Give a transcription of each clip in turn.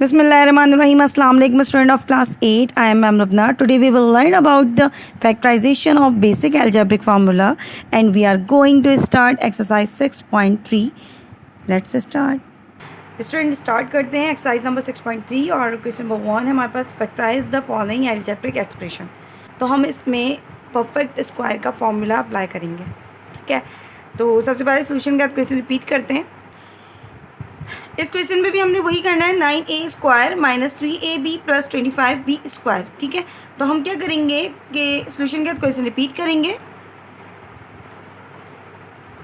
Bismillahirrahmanirrahim. Assalamu alaikum, student of class 8. I am Ma'am Rubna. Today we will learn about the factorization of basic algebraic formula and we are going to start exercise 6.3. Let's start. Student start करते हैं exercise number 6.3 और question number 1 है हमारे पास factorize the following algebraic expression. तो हम इसमें perfect square का फॉर्मूला अप्लाई करेंगे। ठीक है, तो सबसे पहले सोल्यूशन का क्वेश्चन रिपीट करते हैं। इस क्वेश्चन में भी हमने वही करना है, 9a square minus 3ab plus 25b square. ठीक है, तो हम क्या करेंगे कि सोल्यूशन का क्वेश्चन रिपीट करेंगे।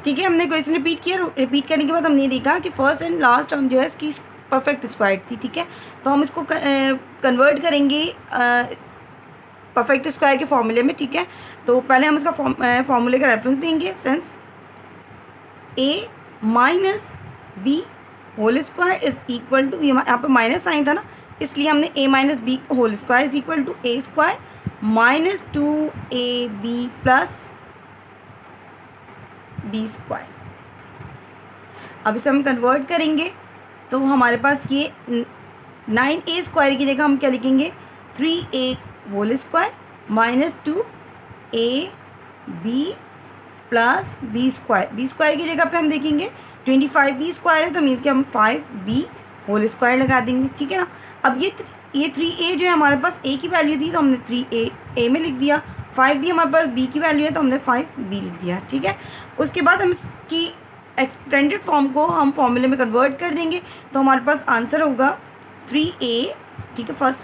ठीक है, हमने क्वेश्चन रिपीट किया। रिपीट करने के बाद हमने देखा कि फर्स्ट एंड लास्ट टर्म जो है इसकी परफेक्ट स्क्वायर थी। ठीक है, तो हम इसको कन्वर्ट करेंगे परफेक्ट स्क्वायर के फॉर्मूले में। ठीक है, तो पहले हम इसका फॉर्मूले का रेफरेंस देंगे, since a minus B whole square is equal to, यहाँ पर माइनस साइन था ना, इसलिए हमने a minus B whole square is equal to a square minus 2ab plus b square. अब इसे हम कन्वर्ट करेंगे तो हमारे पास ये 9a स्क्वायर की जगह हम क्या लिखेंगे, 3a whole square minus 2ab plus b square. b square की जगह पे हम देखेंगे 25b स्क्वायर है, तो मीन्स कि हम 5b होल स्क्वायर लगा देंगे। ठीक है ना, अब ये 3a जो है हमारे पास a की वैल्यू थी तो हमने 3a में लिख दिया, 5b हमारे पास b की वैल्यू है तो हमने 5b लिख दिया। ठीक है, उसके बाद हम इसकी एक्सटेंडेड फॉर्म को हम फॉर्मूले में कन्वर्ट कर देंगे तो हमारे पास आंसर होगा 3a। ठीक है, फर्स्ट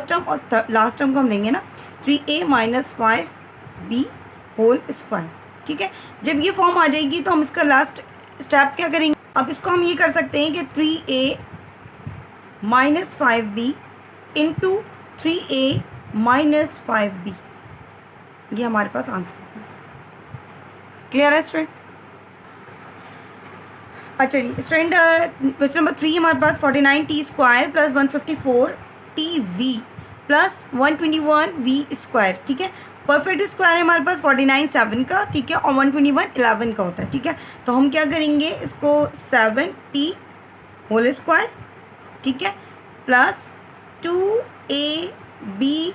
टर्म और लास्ट टर्म को हम लेंगे ना, 3a minus 5b whole square. ठीक है, जब ये फॉर्म आ जाएगी तो हम इसका लास्ट स्टेप क्या करेंगे, अब इसको हम ये कर सकते हैं कि 3a minus 5b into 3a minus 5b, ये हमारे पास आंसर है। क्लियर है स्टूडेंट? अच्छा जी स्टूडेंट, क्वेश्चन नंबर 3 हमारे पास 49t square plus 154tv plus 121v square. ठीक है, परफेक्ट स्क्वायर है हमारे पास 49 7 का। ठीक है, और 121 11 का होता है। ठीक है, तो हम क्या करेंगे, इसको 7t होल स्क्वायर, ठीक है, plus 2ab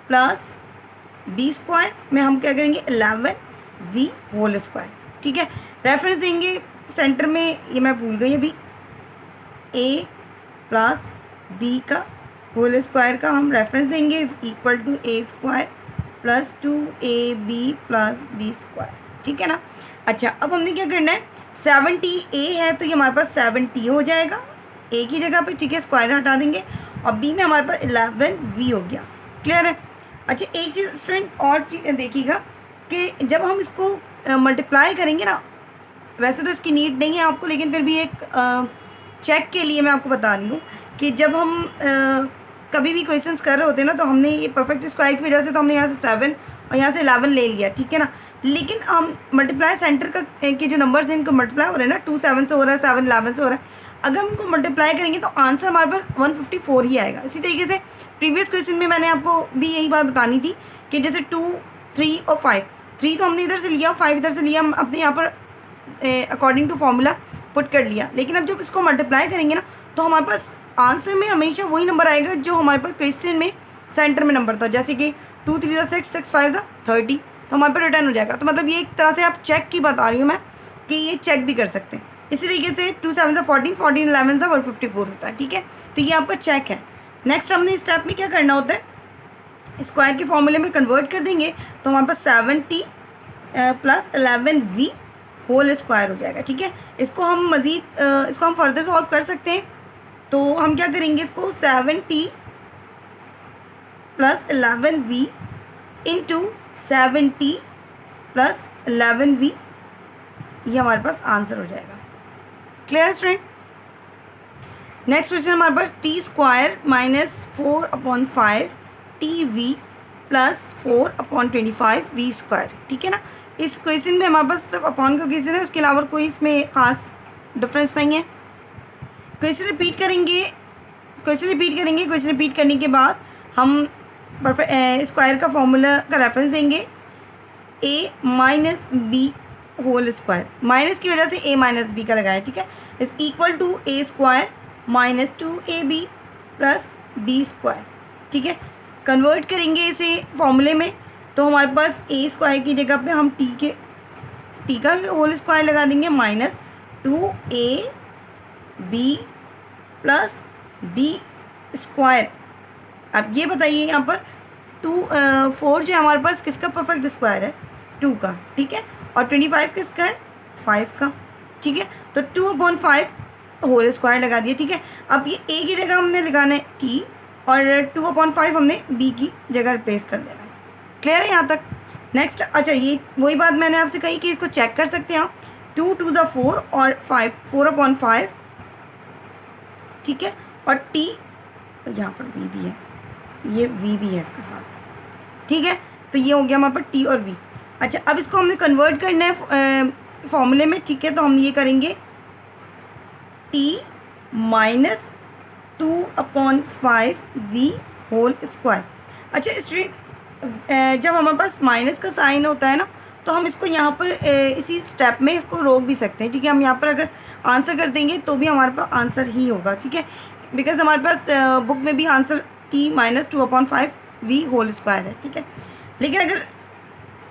plus b square में हम क्या करेंगे 11v होल स्क्वायर। ठीक है, रेफरेंस देंगे सेंटर में, ये मैं भूल गई अभी, a प्लस b का होल स्क्वायर का हम रेफरेंस देंगे is equal to a square plus 2ab plus b square. ठीक है ना। अच्छा, अब हमने क्या करना है, 70a है तो ये हमारे पास 7t हो जाएगा a की जगह पे। ठीक है, स्क्वायर हटा देंगे और b में हमारे पास 11v हो गया। क्लियर है? अच्छा, एक चीज़ स्टूडेंट और चीज़ देखिएगा कि जब हम इसको मल्टीप्लाई करेंगे ना, वैसे तो इसकी नीड नहीं है आपको, लेकिन फिर भी एक चेक के लिए मैं आपको बता रही हूँ कि जब हम कभी भी क्वेश्चंस कर रहे होते हैं ना, तो हमने ये परफेक्ट स्क्वायर की वजह से तो हमने यहाँ से 7 और यहाँ से 11 ले लिया। ठीक है ना, लेकिन हम मल्टीप्लाई सेंटर का के जो नंबर्स हैं इनको मल्टीप्लाई हो रहे हैं ना, 2 7 से हो रहा है, 7 11 से हो रहा है। अगर हम इनको मल्टीप्लाई करेंगे तो आंसर हमारे पास 154 ही आएगा। इसी तरीके से प्रीवियस क्वेश्चन में मैंने आपको भी यही बात बतानी थी कि जैसे 2 3 और 5, 3 तो हमने इधर से लिया और 5 इधर से लिया, हम अपने यहाँ पर अकॉर्डिंग टू फॉर्मूला पुट कर लिया। लेकिन अब जब इसको मल्टीप्लाई करेंगे ना तो हमारे पास आंसर में हमेशा वही नंबर आएगा जो हमारे पास क्वेश्चन में सेंटर में नंबर था, जैसे कि 2 3 6 6 5 30, तो हमारे पास रिटर्न हो जाएगा। तो मतलब ये एक तरह से आप चेक की बता रही हूँ मैं कि ये चेक भी कर सकते हैं। इसी तरीके से 2 7 14 14 11 154 होता है। ठीक है, तो ये आपका चेक है। नेक्स्ट हमने इस स्टेप में क्या करना होता है, स्क्वायर के फॉर्मूले में कन्वर्ट कर देंगे तो हमारे पास 7t plus 11v whole square हो जाएगा। ठीक है, इसको हम मज़ीद इसको हम फर्दर सॉल्व कर सकते हैं। तो हम क्या करेंगे, इसको 7t plus 11v into 7t plus 11v, ये हमारे पास आंसर हो जाएगा। Clear student? नेक्स्ट क्वेश्चन हमारे पास t square minus 4/5 tv plus 4/25v square. ठीक है ना, इस क्वेश्चन में हमारे पास सिर्फ अपॉन का क्वेश्चन है, उसके अलावा कोई इसमें खास डिफरेंस नहीं है। क्वेश्चन रिपीट करेंगे। क्वेश्चन रिपीट करने के बाद हम स्क्वायर का फॉर्मूला का रेफरेंस देंगे, a minus B whole square, minus की वजह से a माइनस बी का लगाया। ठीक है, is equal to a square -2ab plus B square. ठीक है, कन्वर्ट करेंगे इसे फॉर्मूले में, तो हमारे पास ए स्क्वायर की जगह पे हम टी का होल स्क्वायर लगा देंगे, -2ab प्लस बी स्क्वायर। अब ये बताइए यहाँ पर 4 जो हमारे पास किसका परफेक्ट स्क्वायर है, 2 का। ठीक है, और 25 किसका है, 5 का। ठीक है, तो 2/5 होल स्क्वायर लगा दिया। ठीक है, अब ये ए की जगह हमने लगाना है टी, और 2/5 हमने बी की जगह रिप्लेस कर देना है। क्लियर है यहाँ तक? नेक्स्ट, अच्छा ये वही बात मैंने आपसे कही कि इसको चेक कर सकते हैं आप। 2 2 ज़ा 4 और 5 4/5। ठीक है, और टी यहाँ पर वी भी है, ये वी भी है इसके साथ। ठीक है, तो ये हो गया हमारे पास टी और वी। अच्छा, अब इसको हमने कन्वर्ट करना है फॉर्मूले में। ठीक है, तो हम ये करेंगे टी -2/5 वी होल स्क्वायर। अच्छा स्टूडेंट, जब हमारे पास माइनस का साइन होता है ना, तो हम इसको यहाँ पर इसी स्टेप में इसको रोक भी सकते हैं। ठीक है, हम यहाँ पर अगर आंसर कर देंगे तो भी हमारे पास आंसर ही होगा। ठीक है, बिकॉज हमारे पास बुक में भी answer t -2/5 v whole square है। ठीक है, लेकिन अगर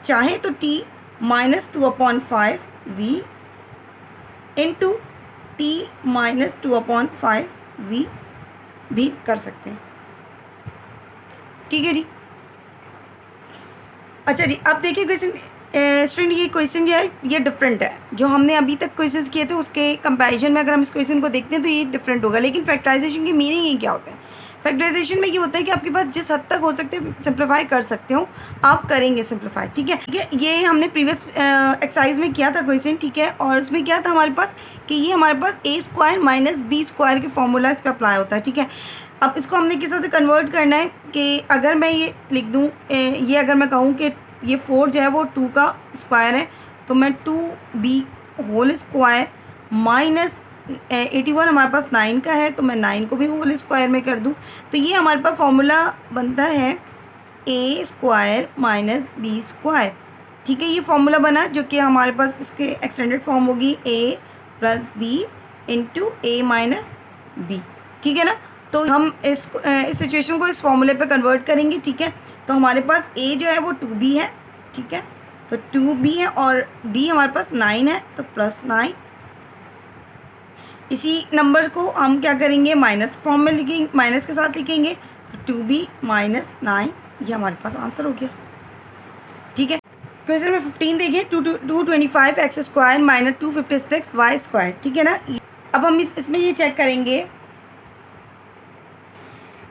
चाहे तो t -2/5 v into t -2/5 v भी कर सकते हैं। ठीक है जी। अच्छा जी, अब देखिए क्वेश्चन स्टूडेंट, ये क्वेश्चन जो है ये डिफरेंट है। जो हमने अभी तक क्वेश्चंस किए थे उसके कंपैरिजन में अगर हम इस क्वेश्चन को देखते हैं तो ये डिफरेंट होगा। लेकिन फैक्टराइजेशन की मीनिंग ये क्या होता है? फैक्टराइजेशन में ये होता है कि आपके पास जिस हद तक हो सकते हैं सिंप्लीफाई कर सकते हो, आप करेंगे सिंप्लीफाई। ठीक है, ये हमने प्रीवियस एक्सरसाइज में किया था क्वेश्चन। ठीक है, और उसमें क्या था हमारे पास कि ये हमारे पास a square minus B square के फॉर्मूला इस पर अप्लाई होता है। ठीक है, अब इसको हमने किस तरह से कन्वर्ट करना है कि अगर मैं ये लिख दूँ, ये अगर मैं कहूँ कि ये 4 जो है वो 2 का स्क्वायर है, तो मैं 2b होल स्क्वायर माइनस 81 हमारे पास 9 का है, तो मैं 9 को भी होल स्क्वायर में कर दूं, तो ये हमारे पास फॉर्मूला बनता है ए स्क्वायर माइनस बी स्क्वायर। ठीक है, ये फॉर्मूला बना जो कि हमारे पास इसके एक्सटेंडेड फॉर्म होगी ए प्लस बी इंटू ए माइनस बी। ठीक है ना, तो हम इस सिचुएशन को इस फॉर्मूले पे कन्वर्ट करेंगे। ठीक है, तो हमारे पास a जो है वो 2b है। ठीक है, तो 2b है और b हमारे पास 9 है, तो +9। इसी नंबर को हम क्या करेंगे, माइनस फॉर्म में लिखेंगे, माइनस के साथ लिखेंगे, तो 2b - 9, ये हमारे पास आंसर हो गया। ठीक है, क्वेश्चन में 15 देखिए, 225 x square minus 256 y square. ठीक है ना, अब हम इसमें ये चेक करेंगे,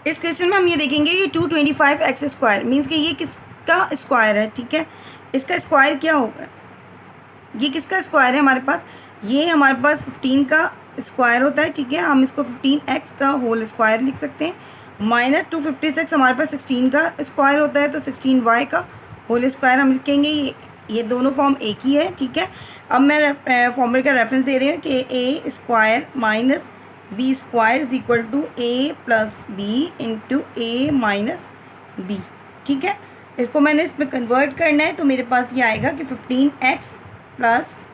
इस क्वेश्चन में हम ये देखेंगे कि 225 एक्स स्क्वायर मीन्स कि ये किसका स्क्वायर है। ठीक है, इसका स्क्वायर क्या होगा, ये किसका स्क्वायर है हमारे पास, ये हमारे पास 15 का स्क्वायर होता है। ठीक है, हम इसको 15x का होल स्क्वायर लिख सकते हैं, माइनस 256 हमारे पास 16 का स्क्वायर होता है, तो 16y का होल स्क्वायर हम लिखेंगे। ये दोनों फॉर्म एक ही है। ठीक है, अब मैं फॉर्मूले का रेफरेंस दे रही हूँ कि A square minus B square is equal to A plus B into A minus B. ठीक है, इसको मैंने इसमें कन्वर्ट करना है, तो मेरे पास ये आएगा कि 15x plus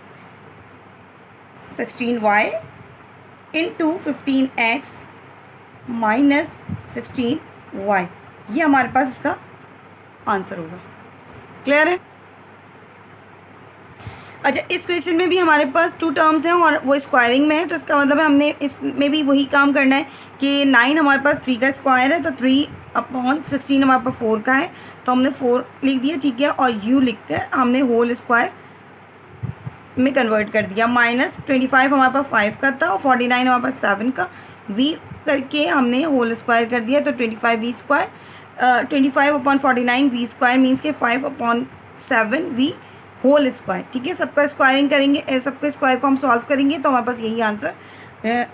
16y into 15x minus 16y, ये हमारे पास इसका आंसर होगा। क्लियर है? अच्छा, इस क्वेश्चन में भी हमारे पास 2 टर्म्स हैं और वो स्क्वायरिंग में है, तो इसका मतलब है हमने इसमें भी वही काम करना है कि 9 हमारे पास 3 का स्क्वायर है, तो 3/16 हमारे पास 4 का है, तो हमने 4 लिख दिया। ठीक है, और u लिख कर हमने होल स्क्वायर में कन्वर्ट कर दिया। -25 हमारे पास 5 का था और 49 हमारे पास 7 का, v करके हमने होल स्क्वायर कर दिया, तो 25v square 25/49 v square means के 5/7 v होल स्क्वायर। ठीक है, सबका स्क्वायरिंग करेंगे, सबके स्क्वायर को हम सॉल्व करेंगे तो हमारे पास यही आंसर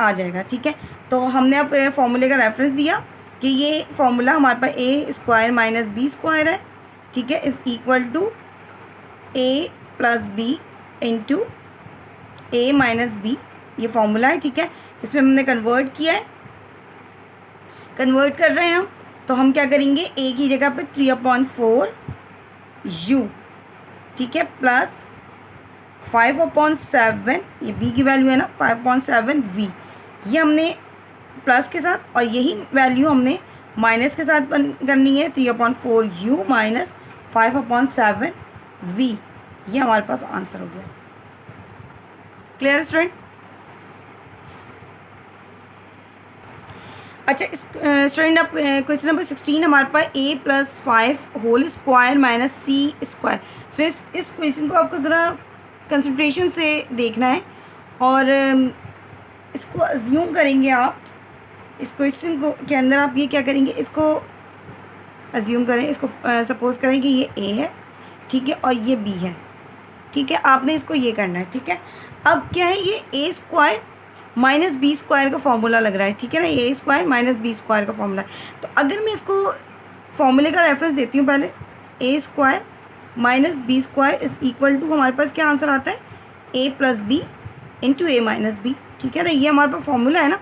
आ जाएगा। ठीक है, तो हमने अब फॉर्मूले का रेफरेंस दिया कि ये फॉर्मूला हमारे पास a square minus B square है। ठीक है, is equal to A plus B into A minus b, ये फॉर्मूला है। ठीक है, इसमें हमने कन्वर्ट किया है, कन्वर्ट कर रहे हैं हम, तो हम क्या करेंगे, ए की जगह पे 3/4 u, ठीक है, प्लस 5/7, ये b की वैल्यू है ना, 5/7 v, ये हमने प्लस के साथ, और यही वैल्यू हमने माइनस के साथ करनी है, 3/4u माइनस 5/7v। ये हमारे पास आंसर हो गया। Clear student? अच्छा स्टूडेंट, अब क्वेश्चन नंबर 16 हमारे पास a+5 होल स्क्वायर माइनस सी स्क्वायर। सो इस क्वेश्चन को आपको ज़रा कंसंट्रेशन से देखना है और इसको अज्यूम करेंगे आप। इस क्वेश्चन को के अंदर आप ये क्या करेंगे, इसको अज्यूम करें, इसको सपोज करें कि ये a है, ठीक है, और ये b है, ठीक है। आपने इसको ये करना है, ठीक है। अब क्या है, ये a square minus B square का फॉर्मूला लग रहा है, ठीक है ना, a square minus B square का फॉर्मूला है। तो अगर मैं इसको फॉर्मूले का रेफरेंस देती हूँ पहले, A square minus B square is equal to, हमारे पास क्या आंसर आता है, A plus B into A minus B, ठीक है ना, ये हमारे पास फॉर्मूला है ना।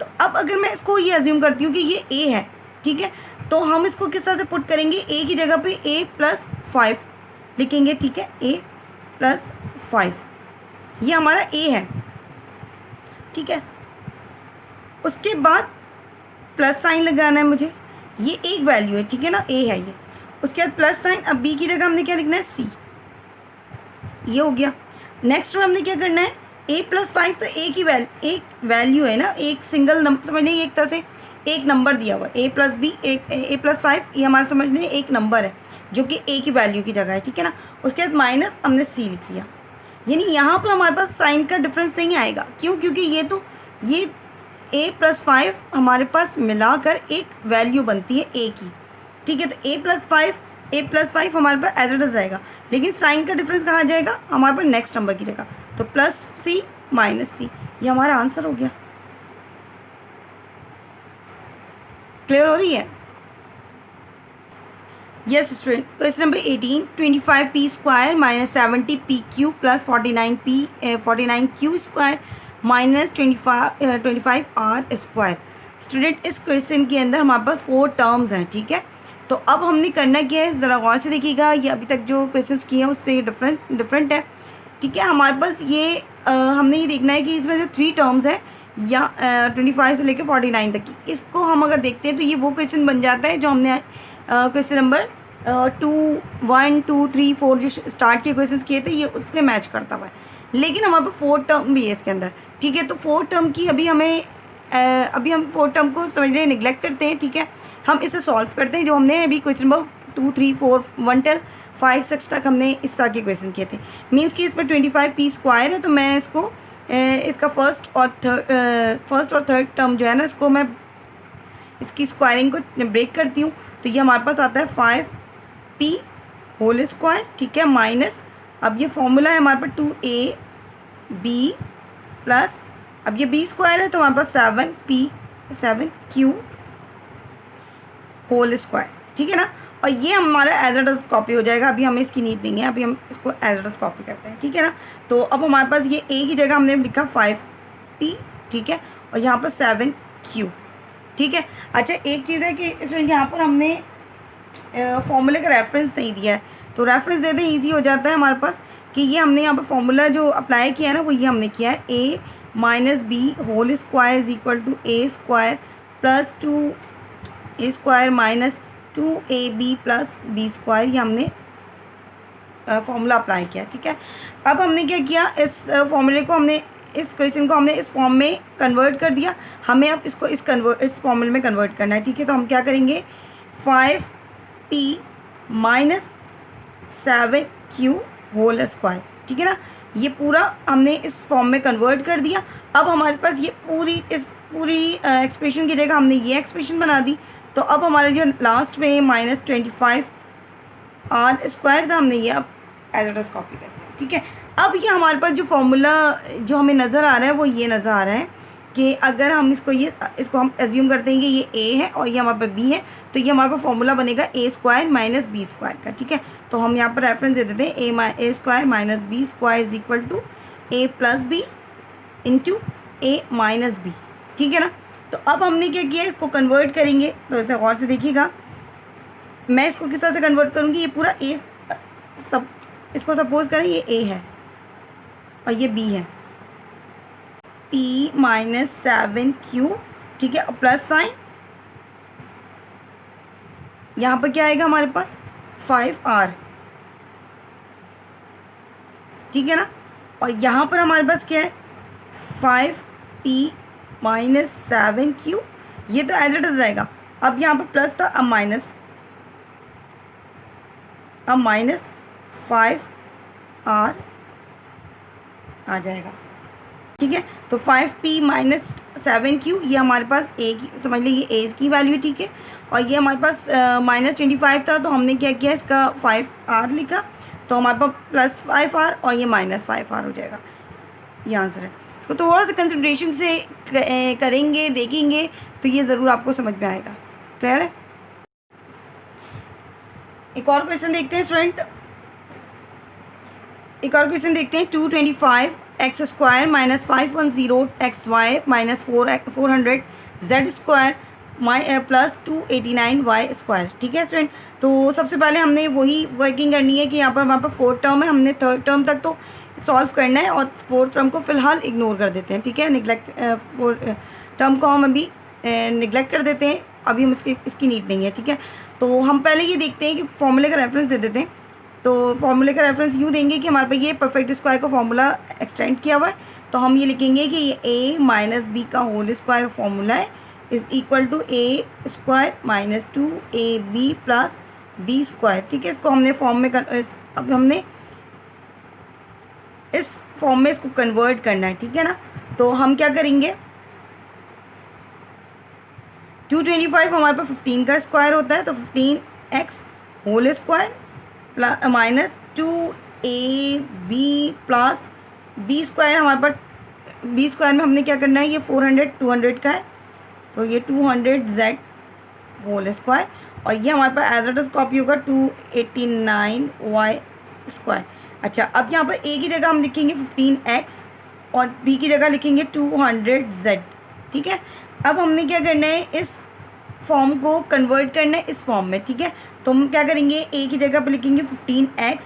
तो अब अगर मैं इसको ये अज्यूम करती हूँ कि ये ए है, ठीक है, तो हम इसको किस तरह से पुट करेंगे, ए की जगह पे a+5 लिखेंगे, ठीक है, a+5, ये हमारा ए है, ठीक है। उसके बाद प्लस साइन लगाना है मुझे, ये एक वैल्यू है, ठीक है ना, ए है ये। उसके बाद प्लस साइन, अब बी की जगह हमने क्या लिखना है, सी, ये हो गया। नेक्स्ट में हमने क्या करना है, a+5, तो ए की एक वैल्यू है ना, एक सिंगल नंबर, समझ नहीं, एक तरह से एक नंबर दिया हुआ है, a+b a+5, ये हमारा समझने एक नंबर है जो कि ए की वैल्यू की जगह है, ठीक है ना। उसके बाद माइनस हमने सी लिख लिया, यानी यहाँ पर हमारे पास साइन का डिफरेंस नहीं आएगा, क्यों, क्योंकि ये a+5 हमारे पास मिलाकर एक वैल्यू बनती है ए की, ठीक है। तो a+5 हमारे पास एज इट इज रहेगा, लेकिन साइन का डिफरेंस कहाँ जाएगा, हमारे पास नेक्स्ट नंबर की जगह, तो प्लस सी माइनस सी, ये हमारा आंसर हो गया। क्लियर हो रही है? Yes student, question number 18, 25p square minus 70pq plus 49q square minus 25r square. Student, इस क्वेश्चन के अंदर हमारे पास 4 टर्म्स हैं, ठीक है। तो अब हमने करना क्या है, ज़रा गौर से देखिएगा, ये अभी तक जो क्वेश्चंस किए हैं उससे डिफरेंट है, ठीक है। हमारे पास ये हमने ये देखना है कि इसमें जो 3 टर्म्स है या 25 से लेकर 49 तक की, इसको हम अगर देखते हैं तो ये वो क्वेश्चन बन जाता है जो हमने क्वेश्चन नंबर 2, 1, 2, 3, 4 जो स्टार्ट के क्वेश्चन किए थे, ये उससे मैच करता हुआ है। लेकिन हमारे पास 4 टर्म भी है इसके अंदर, ठीक है। तो 4 टर्म की अभी अभी हम 4 टर्म को समझने निगलेक्ट करते हैं, ठीक है। हम इसे सॉल्व करते हैं, जो हमने अभी क्वेश्चन नंबर 2, 3, 4, 1 till 5, 6 तक हमने इस तरह के क्वेश्चन किए थे। मीन्स कि इस पर 25p स्क्वायर है, तो मैं इसको इसका फर्स्ट और थर्ड टर्म जो है ना, इसको मैं इसकी स्क्वायरिंग को ब्रेक करती हूँ, तो ये हमारे पास आता है 5p होल स्क्वायर, ठीक है, माइनस, अब ये फॉर्मूला है हमारे पास 2ab प्लस, अब ये b स्क्वायर है तो हमारे पास 7q होल स्क्वायर, ठीक है ना। और ये हमारा एज इट इज कॉपी हो जाएगा, अभी हमें इसकी नीड नहीं है, अभी हम इसको एज इट इज कॉपी करते हैं, ठीक है ना। तो अब हमारे पास ये a की जगह हमने लिखा 5p, ठीक है, और यहाँ पर 7q, ठीक है। अच्छा, एक चीज़ है कि स्टूडेंट यहाँ पर हमने फॉर्मूले का रेफरेंस नहीं दिया है, तो रेफरेंस दे दें, ईजी हो जाता है हमारे पास कि ये हमने यहाँ पर फॉर्मूला जो अप्लाई किया है ना, वो ये हमने किया है, a minus B whole square is equal to a square plus 2a square minus 2ab plus b square, ये हमने फॉर्मूला अप्लाई किया, ठीक है। अब हमने क्या किया, इस फॉर्मूले को हमने, इस क्वेश्चन को हमने इस फॉर्म में कन्वर्ट कर दिया, हमें अब इसको इस फॉर्मूले में कन्वर्ट करना है, ठीक है। तो हम क्या करेंगे, 5p minus 7q whole square, ठीक है ना, ये पूरा हमने इस फॉर्म में कन्वर्ट कर दिया। अब हमारे पास ये पूरी एक्सप्रेशन की जगह हमने ये एक्सप्रेशन बना दी, तो अब हमारे जो लास्ट में माइनस 25r स्क्वायर था, हमने ये अब एज इट इज कॉपी कर दिया, ठीक है। अब ये हमारे पास जो फॉर्मूला जो हमें नज़र आ रहा है वो ये नज़र आ रहा है कि अगर हम इसको हम एज्यूम करते हैं कि ये a है और ये हमारे पास b है, तो ये हमारे पास फॉर्मूला बनेगा a square minus b square का, ठीक है। तो हम यहाँ पर रेफरेंस दे देते हैं, a square minus b square is equal to a plus B into a minus B, ठीक है ना। तो अब हमने क्या किया, इसको कन्वर्ट करेंगे, तो इसे गौर से देखिएगा, मैं इसको किस तरह से कन्वर्ट करूँगी, ये पूरा इसको सपोज करें ये a है और ये b है, p माइनस 7q ठीक है, प्लस साइन, यहाँ पर क्या आएगा हमारे पास 5r, ठीक है ना, और यहाँ पर हमारे पास क्या है 5p माइनस 7q, ये तो एज इट इज रहेगा। अब यहाँ पर प्लस था, अब माइनस 5r आ जाएगा, ठीक है। तो 5p माइनस 7q, ये हमारे पास ए की, समझ लीजिए ए की वैल्यू, ठीक है। और ये हमारे पास -25 था, तो हमने क्या किया, इसका 5r लिखा, तो हमारे पास प्लस 5r और ये माइनस 5r हो जाएगा, ये आंसर है। इसको थोड़ा सा कंसंट्रेशन से करेंगे, देखेंगे, तो ये ज़रूर आपको समझ में आएगा। क्लियर है? एक और क्वेश्चन देखते हैं स्टूडेंट, एक और क्वेश्चन देखते हैं। 225 x square minus 510 x y minus 400 z square plus 289 y square, ठीक है स्टूडेंट। तो सबसे पहले हमने वही वर्किंग करनी है कि यहाँ पर हमारे पास 4th टर्म है, हमने 3rd टर्म तक तो सॉल्व करना है और 4th टर्म को फिलहाल इग्नोर कर देते हैं, ठीक है। निगलेक्ट टर्म को हम अभी निगलेक्ट कर देते हैं, अभी हम इसकी नीड नहीं है, ठीक है। तो हम पहले ये देखते हैं कि फॉर्मूले का रेफरेंस दे देते हैं। तो फॉर्मूले का रेफरेंस यूँ देंगे कि हमारे पास ये परफेक्ट स्क्वायर का फॉर्मूला एक्सटेंड किया हुआ है, तो हम ये लिखेंगे कि ये a माइनस बी का होल स्क्वायर फॉर्मूला है is equal to a square minus 2ab plus b square, ठीक है। इसको हमने फॉर्म में अब हमने इस फॉर्म में इसको कन्वर्ट करना है, ठीक है ना। तो हम क्या करेंगे, 225 हमारे पास 15 का स्क्वायर होता है, तो 15x whole square plus minus 2ab plus b square, हमारे पास b स्क्वायर में हमने क्या करना है, ये 200 का है, तो ये 200z होल स्क्वायर, और ये हमारे पास एज इट इज कॉपी होगा 289y स्क्वायर। अच्छा, अब यहाँ पर a की जगह हम लिखेंगे 15x और b की जगह लिखेंगे 200z, ठीक है। अब हमने क्या करना है, इस फॉर्म को कन्वर्ट करना है इस फॉर्म में, ठीक है। तो हम क्या करेंगे, a की जगह पर लिखेंगे 15x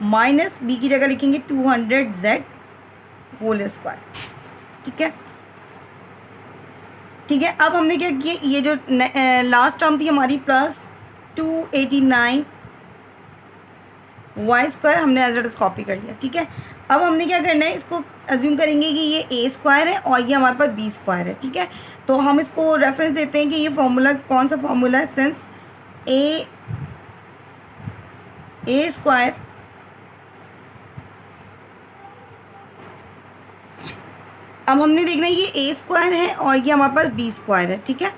माइनस b की जगह लिखेंगे 200z होल स्क्वायर, ठीक है, ठीक है। अब हमने क्या किया, ये जो लास्ट टर्म थी हमारी प्लस 289 वाई स्क्वायर, हमने एज इट इज कॉपी कर लिया, ठीक है। अब हमने क्या करना है, इसको अज्यूम करेंगे कि ये a स्क्वायर है और ये हमारे पास b स्क्वायर है, ठीक है। तो हम इसको रेफरेंस देते हैं कि ये फॉर्मूला कौन सा फॉर्मूला है, सिंस a स्क्वायर अब हमने देखना है ये a स्क्वायर है और ये हमारे पास b स्क्वायर है, ठीक है।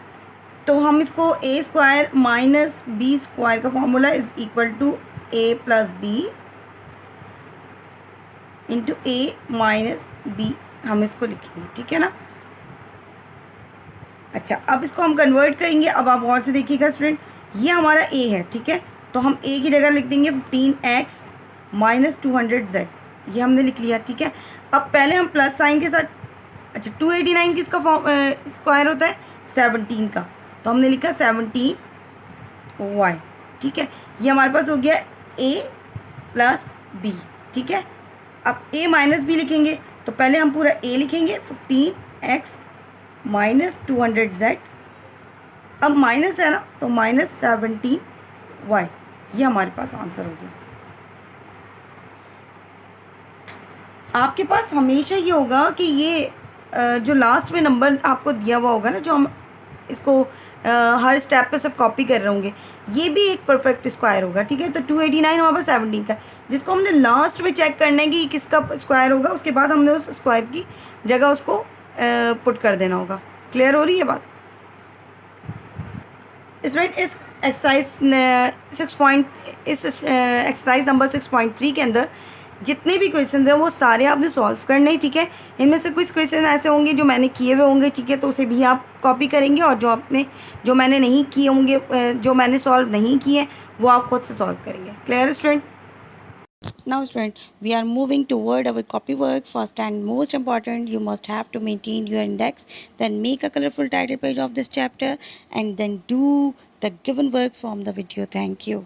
तो हम इसको a square minus b square का formula is equal to a plus B into a minus b, हम इसको लिखेंगे, ठीक है ना। अच्छा, अब इसको हम कन्वर्ट करेंगे। अब आप और से देखिएगा स्टूडेंट, ये हमारा a है, ठीक है। तो हम a की जगह लिख देंगे 15x माइनस 200z, ये हमने लिख लिया, ठीक है। अब पहले हम प्लस साइन के साथ, अच्छा 289 किसका स्क्वायर होता है, 17 का, तो हमने लिखा 17y, ठीक है। ये हमारे पास हो गया a प्लस b, ठीक है। अब a माइनस b लिखेंगे, तो पहले हम पूरा a लिखेंगे 15x माइनस 200z, अब माइनस है ना, तो माइनस 17y, ये हमारे पास आंसर हो गया। आपके पास हमेशा ये होगा कि ये जो लास्ट में नंबर आपको दिया हुआ होगा ना, जो हम इसको हर स्टेप पे सब कॉपी कर रहे होंगे, ये भी एक परफेक्ट स्क्वायर होगा, ठीक है। तो 289 हमारे पास 17 का, जिसको हमने लास्ट में चेक करना है कि किसका स्क्वायर होगा, उसके बाद हमने उस स्क्वायर की जगह उसको पुट कर देना होगा। क्लियर हो रही है बात स्टूडेंट? इस एक्सरसाइज नंबर 6.3 के अंदर जितने भी क्वेश्चन हैं वो सारे आपने सॉल्व करने, ठीक है। इनमें से कुछ क्वेश्चन ऐसे होंगे जो मैंने किए हुए होंगे, ठीक है, तो उसे भी आप कॉपी करेंगे, और जो मैंने नहीं किए होंगे, जो मैंने सॉल्व नहीं किए, वो आप खुद से सॉल्व करेंगे। Clear student? Now student, we are moving toward our copy work. First and most important, you must have to maintain your index, then make a colorful title page of this chapter, and then do the given work from the video. Thank you.